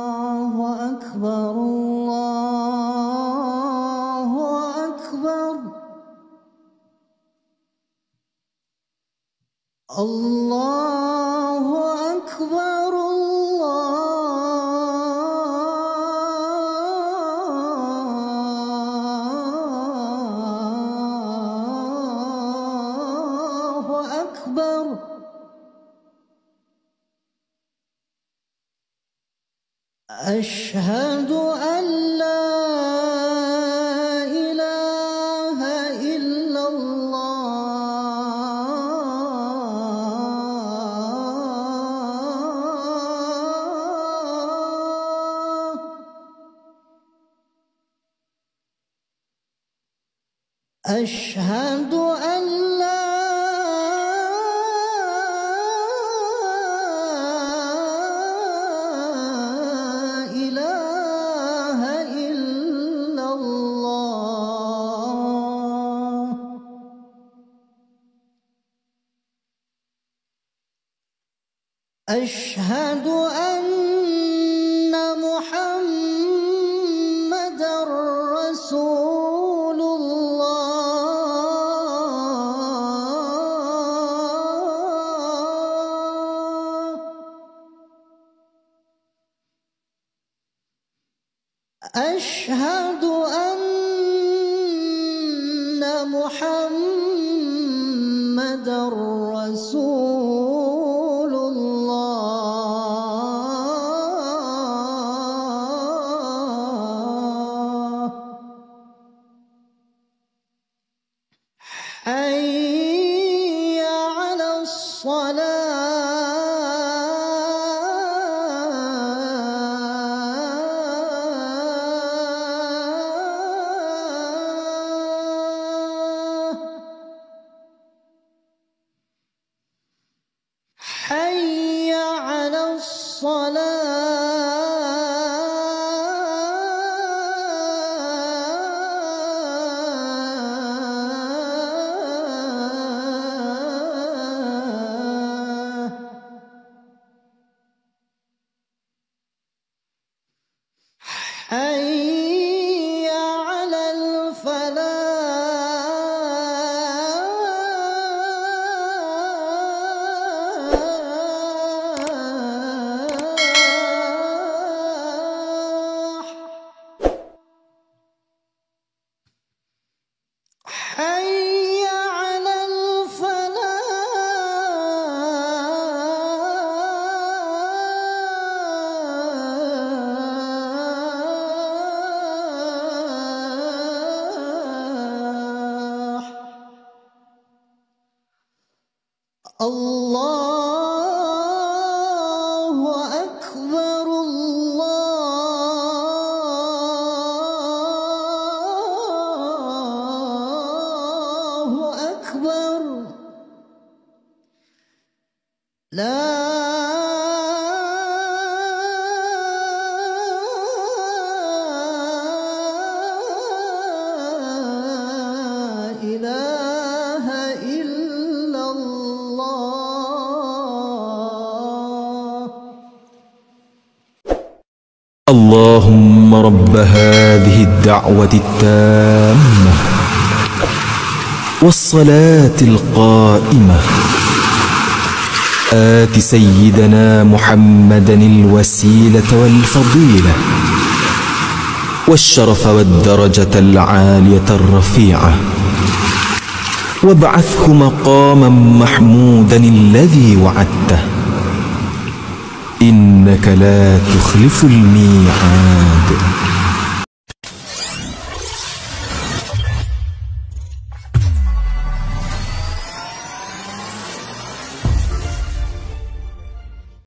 الله أكبر الله أكبر الله أكبر الله أكبر أشهد أن لا إله إلا الله أشهد أن لا إله إلا الله أشهد أن محمدًا رسول الله أشهد أن محمدًا رسول الله حي على الصلاة حي على الصلاة حي على الفلاح حي على الفلاح الله أكبر الله أكبر لا إله إلا الله اللهم رب هذه الدعوة التامة والصلاة القائمة آت سيدنا محمدا الوسيلة والفضيلة والشرف والدرجة العالية الرفيعة وابعثه مقاما محمودا الذي وعدته إنك لا تخلف الميعاد.